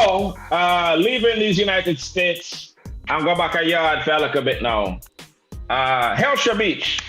So, leaving these United States, I'm going back a yard for a little bit now. Hellshire Beach.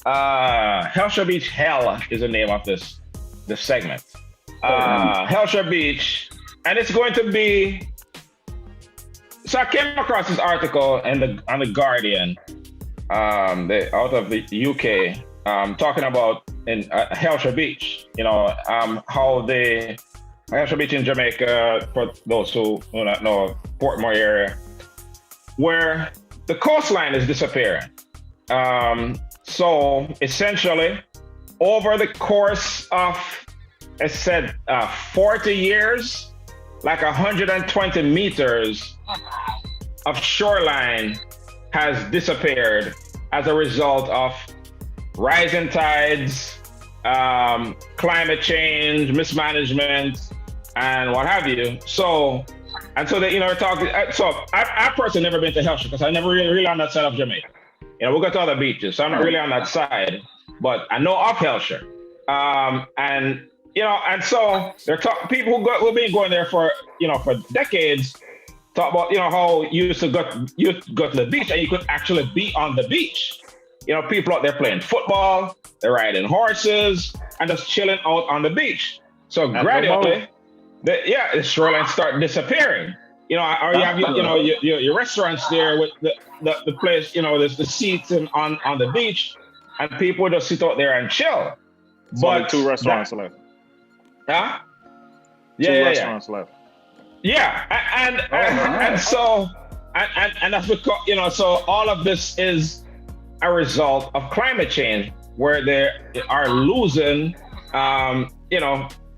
Hellshire Beach Hell is the name of this segment. Hellshire Beach. And it's going to be. So I came across this article on the Guardian, out of the UK, talking about in Hellshire Beach. How the Hellshire Beach in Jamaica, for those who do not know, Portmore area, where the coastline is disappearing. So essentially, over the course of, it said 40 years, like 120 meters of shoreline has disappeared as a result of rising tides, climate change, mismanagement, and what have you. So they, talking. So I personally never been to Hellshire because I never really on that side of Jamaica. We go to other beaches, so I'm not really on that side. But I know of Hellshire, and so there are people who've been going there for decades. Talk about how you used to go to the beach and you could actually be on the beach. People out there playing football, they're riding horses, and just chilling out on the beach. So gradually, the shoreline start disappearing. Or you have your restaurants there with the place. There's the seats on the beach, and people just sit out there and chill. But 2 restaurants left. Huh? Two restaurants left. Yeah, and so that's because so all of this is a result of climate change, where they are losing. From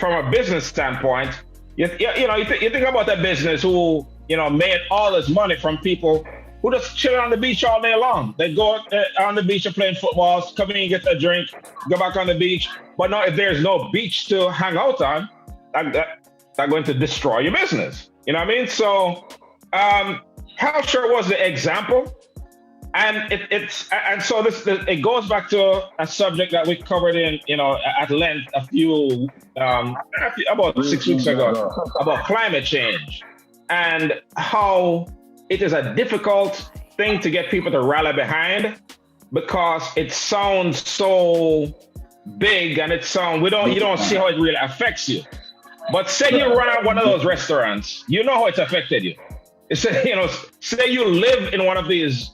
a business standpoint, you think about a business who made all this money from people who just chill on the beach all day long. They go on the beach and playing football, come in and get a drink, go back on the beach. But now if there's no beach to hang out on, that's going to destroy your business. You know what I mean? So Hellshire was the example. And so it goes back to a subject that we covered in at length about 6 weeks ago, about climate change and how it is a difficult thing to get people to rally behind because it sounds so big and you don't see how it really affects you. But say you run out one of those restaurants, how it's affected you. Say you live in one of these,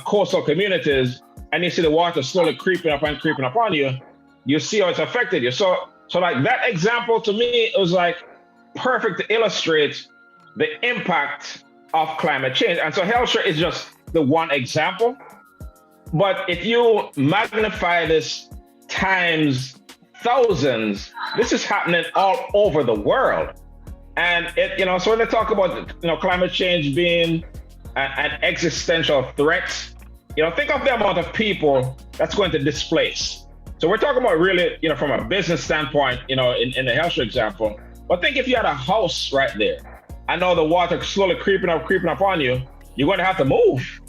coastal communities, and you see the water slowly creeping up on you, you see how it's affected you. So like that example to me, it was like perfect to illustrate the impact of climate change. And so Hellshire is just the one example. But if you magnify this times thousands, this is happening all over the world. And so when they talk about climate change being an existential threat, think of the amount of people that's going to displace. So we're talking about really, from a business standpoint, in the Hellshire example. But think if you had a house right there, I know the water slowly creeping up on you, you're going to have to move.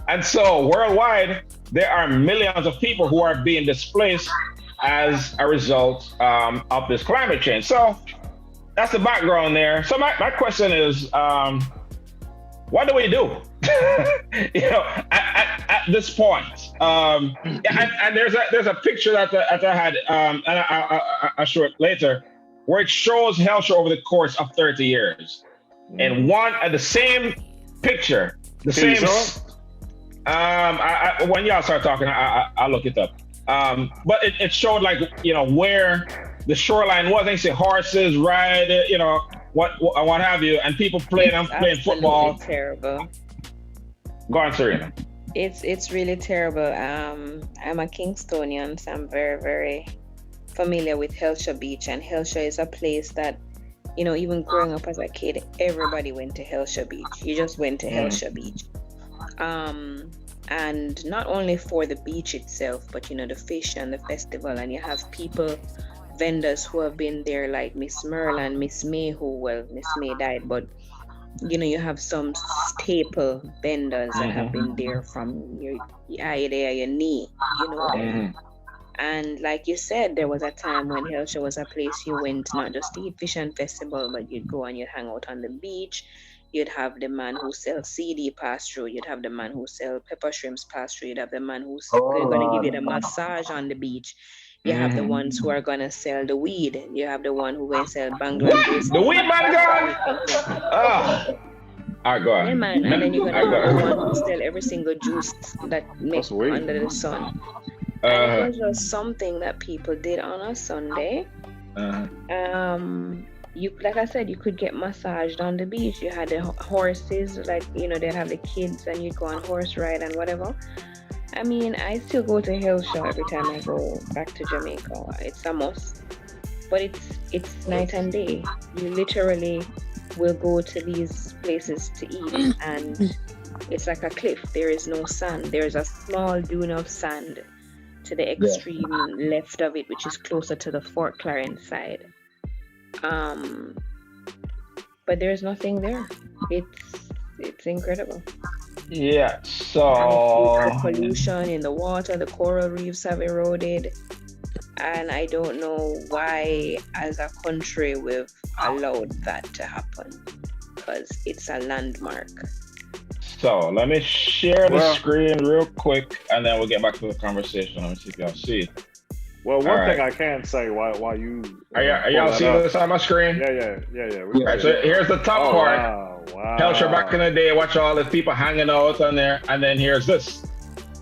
And so worldwide, there are millions of people who are being displaced as a result of this climate change. So that's the background there. So my question is, what do we do? At this point, and there's a picture that I had, and I'll show it later, where it shows Hellshire over the course of 30 years, and the same picture, the Can same. When y'all start talking, I'll look it up. But it showed like where the shoreline was. They say horses ride, what have you, and people playing football. Terrible. Go on, Serena. It's really terrible. I'm a Kingstonian, so I'm very, very familiar with Hellshire Beach, and Hellshire is a place that, even growing up as a kid, everybody went to Hellshire Beach. You just went to Hellshire Beach. And not only for the beach itself, but the fish and the festival, and you have vendors who have been there, like Miss Merle and Miss May, Miss May died, but you have some staple vendors that have been there from your eye there, your knee, And like you said, there was a time when Hellshire was a place you went not just to eat fish and festival, but you'd go and you'd hang out on the beach. You'd have the man who sells CD pass through. You'd have the man who sells pepper shrimps pass through. You'd have the man who's going to give you the massage on the beach. You have the ones who are going to sell the weed. You have the one who going to sell bangle and juice. The weed man gone. All right, go on. Yeah, man. And then you're going to have the one who sell every single juice that makes under the sun. And it was just something that people did on a Sunday. You, like I said, you could get massaged on the beach. You had the horses, like, you know, they'd have the kids and you'd go on horse ride and whatever. I mean, I still go to Hellshire every time I go back to Jamaica. It's a must. But it's night and day. You literally will go to these places to eat and it's like a cliff. There is no sand. There's a small dune of sand to the extreme left of it, which is closer to the Fort Clarence side. But there's nothing there. It's incredible. Yeah, so the pollution in the water, the coral reefs have eroded, and I don't know why as a country we've allowed that to happen, because it's a landmark. So let me share the screen real quick and then we'll get back to the conversation. Let me see if y'all see it. Well, one thing I can say while you are y'all seeing this on my screen? Yeah. All right, so here's the top part. Wow. Hellshire back in the day, watch all these people hanging out on there, and then here's this.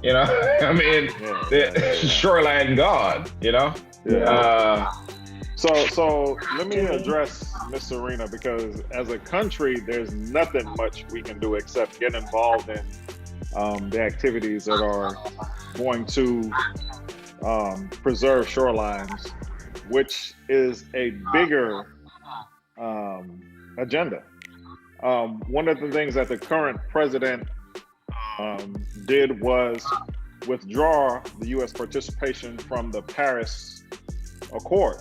You know, I mean, the shoreline gone. You know. Yeah. So let me address Miss Serena, because as a country, there's nothing much we can do except get involved in the activities that are going to preserve shorelines, which is a bigger agenda. One of the things that the current president did was withdraw the U.S. participation from the Paris Accord.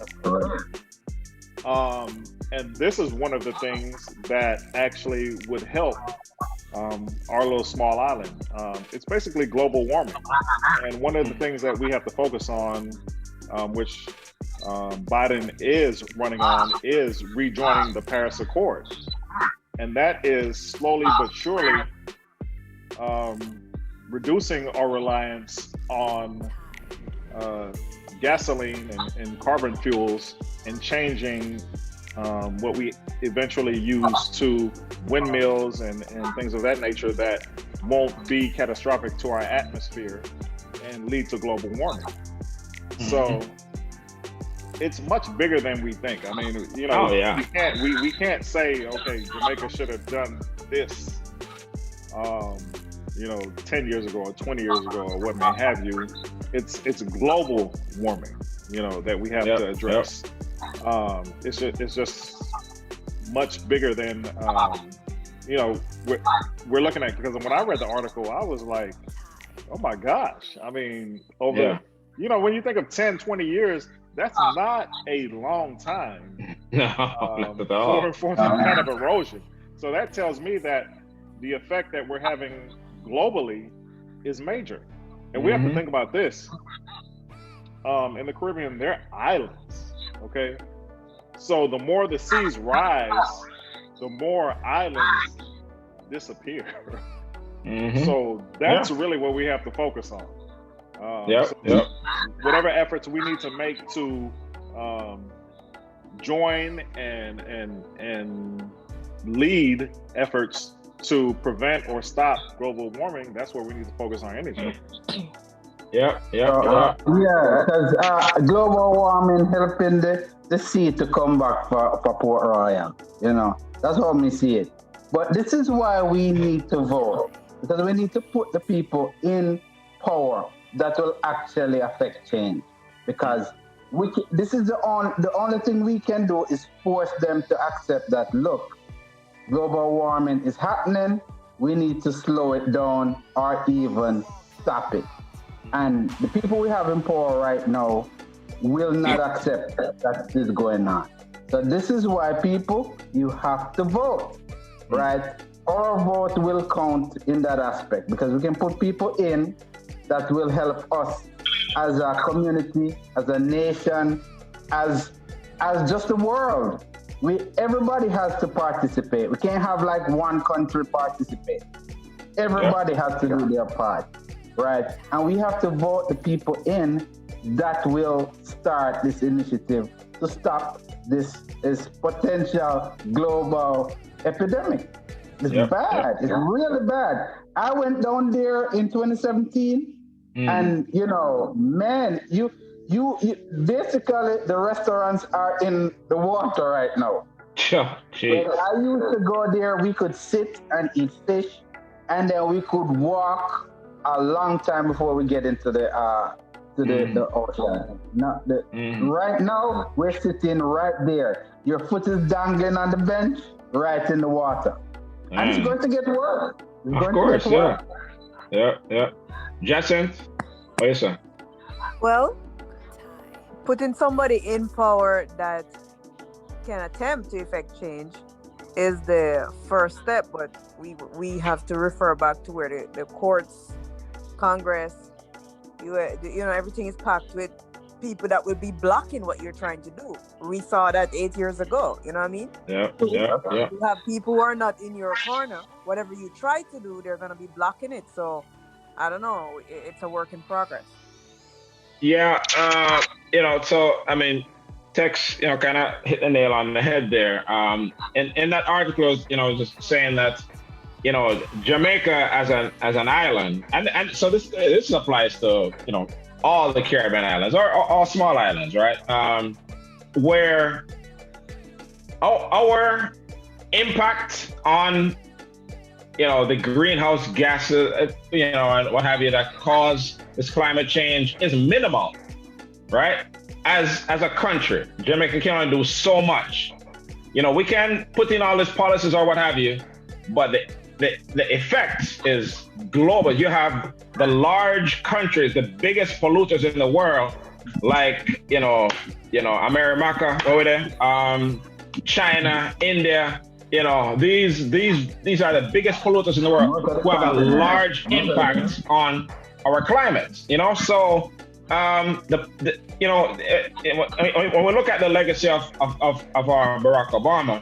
And this is one of the things that actually would help our little small island. It's basically global warming. And one of the things that we have to focus on, which Biden is running on, is rejoining the Paris Accord. And that is slowly but surely reducing our reliance on gasoline and carbon fuels and changing what we eventually use to windmills and things of that nature that won't be catastrophic to our atmosphere and lead to global warming. So it's much bigger than we think. I mean, you know, we can't say, okay, Jamaica should have done this, 10 years ago or 20 years ago or what may have you. It's global warming, that we have to address. It's just much bigger than, we're looking at, because when I read the article, I was like, oh my gosh. I mean, when you think of 10, 20 years, that's not a long time not at all. for that kind of erosion. So that tells me that the effect that we're having globally is major. And we have to think about this. In the Caribbean, they're islands, okay? So the more the seas rise, the more islands disappear. So that's really what we have to focus on. Whatever efforts we need to make to join and lead efforts to prevent or stop global warming, that's where we need to focus our energy. Because global warming helping the sea to come back for Port Royal. That's how we see it. But this is why we need to vote, because we need to put the people in power that will actually affect change. Because this is the only thing we can do is force them to accept that, look, global warming is happening, we need to slow it down or even stop it. And the people we have in power right now will not accept that is going on. So this is why, people, you have to vote, right? Our vote will count in that aspect, because we can put people in that will help us as a community, as a nation, as just the world. Everybody has to participate. We can't have like one country participate. Everybody has to do their part, right? And we have to vote the people in that will start this initiative to stop this potential global epidemic. It's bad. It's really bad. I went down there in 2017, and man, you basically the restaurants are in the water right now. Sure. I used to go there. We could sit and eat fish, and then we could walk a long time before we get into the ocean. Right now, we're sitting right there. Your foot is dangling on the bench, right in the water, and it's going to get worse. Of course, yeah. Jacinth, what you say? Well, putting somebody in power that can attempt to effect change is the first step, but we have to refer back to where the courts, Congress, everything is packed with people that will be blocking what you're trying to do. We saw that 8 years ago, you know what I mean? Yeah. You have people who are not in your corner. Whatever you try to do, they're going to be blocking it. So, I don't know. It's a work in progress. Yeah, so, I mean, Tex, kind of hit the nail on the head there. In that article, just saying that, Jamaica as an island, and so this applies to, all the Caribbean islands or all small islands, right? Where our impact on, the greenhouse gases, and what have you that cause this climate change is minimal, right? As a country, Jamaica can only do so much. We can put in all these policies or what have you, but the effect is global. You have the large countries, the biggest polluters in the world, like America over there, China, India. These are the biggest polluters in the world who have a large impact on our climate. So when we look at the legacy of our Barack Obama,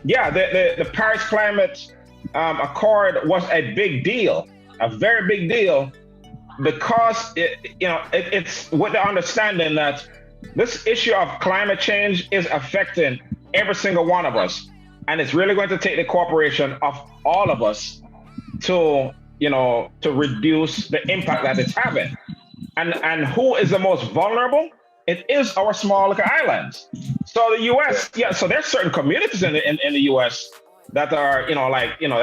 the Paris Climate Accord was a big deal, a very big deal, because it's with the understanding that this issue of climate change is affecting every single one of us, and it's really going to take the cooperation of all of us to reduce the impact that it's having. And who is the most vulnerable? It is our small little islands. So the U.S., so there's certain communities in the U.S. that are, they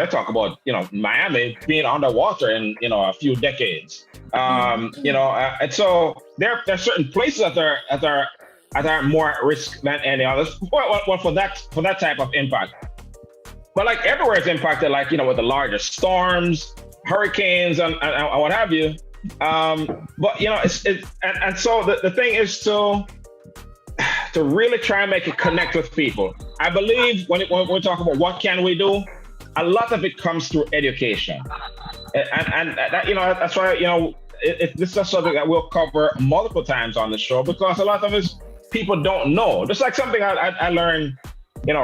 talk about, Miami being underwater in, a few decades. And so there are certain places that are more at risk than any others. Well, for that type of impact. But like everywhere is impacted, with the larger storms, hurricanes, and what have you. But so the thing is to really try and make it connect with people. I believe when we talk about what can we do, a lot of it comes through education, and that, that's why this is something that we'll cover multiple times on the show, because a lot of us people don't know. Just like something I learned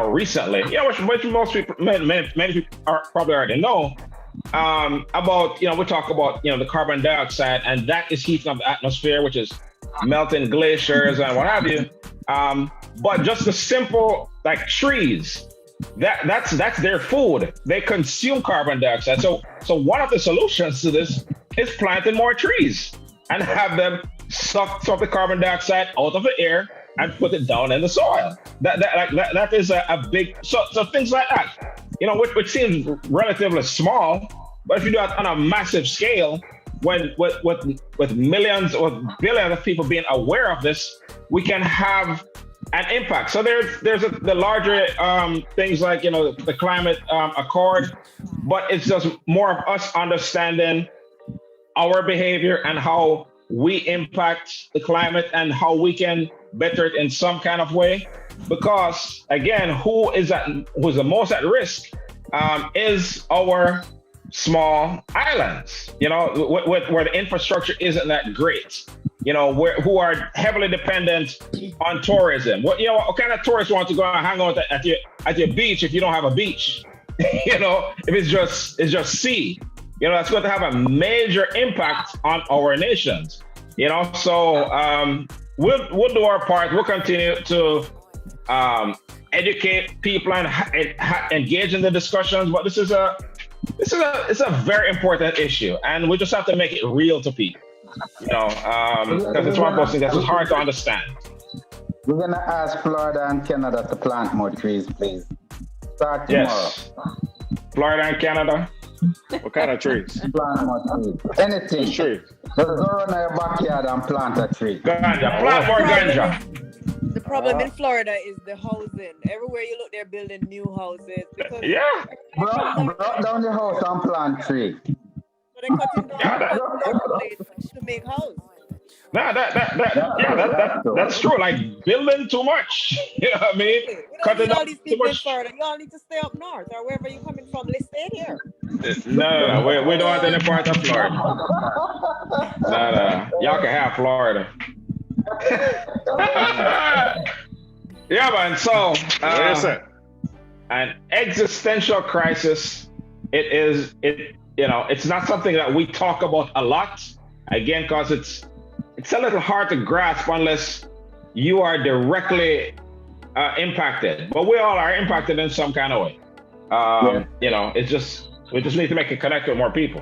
recently, which most people, many people probably already know. About we talk about the carbon dioxide, and that is heating up the atmosphere, which is melting glaciers and what have you. But just the simple, like trees, that's their food. They consume carbon dioxide. So one of the solutions to this is planting more trees and have them suck the carbon dioxide out of the air and put it down in the soil. That is a big, so things like that, which seems relatively small, but if you do it on a massive scale, when with millions or billions of people being aware of this, we can have an impact. So there's the larger things like the climate accord, but it's just more of us understanding our behavior and how we impact the climate and how we can better it in some kind of way. Because again, who's the most at risk is our small islands, where the infrastructure isn't that great, who are heavily dependent on tourism. What kind of tourists want to go and hang out at your beach if you don't have a beach? If it's just sea, that's going to have a major impact on our nations. So we'll do our part. We'll continue to educate people and engage in the discussions. But it's a very important issue, and we just have to make it real to people. Because it's one of those things that's hard to understand. We're gonna ask Florida and Canada to plant more trees, please. Start tomorrow. Yes. Florida and Canada. What kind of trees? Plant more trees. Anything. Trees. Just go around your backyard and plant a tree. Ganja. Plant more ganja. The problem in Florida is the housing. Everywhere you look, they're building new houses. Because Yeah. Brought down the house and plant tree. So they're cutting down the place to make house. No, that's true. Like building too much. You know what I mean? We don't Cutting need all down these too people in much. Florida. You all need to stay up north or wherever you're coming from. Let's stay here. No, we don't want any part of Florida. No. Y'all can have Florida. Yeah, man. So, an existential crisis. It's not something that we talk about a lot. Again, because it's a little hard to grasp unless you are directly impacted. But we all are impacted in some kind of way. We just need to make it connect with more people.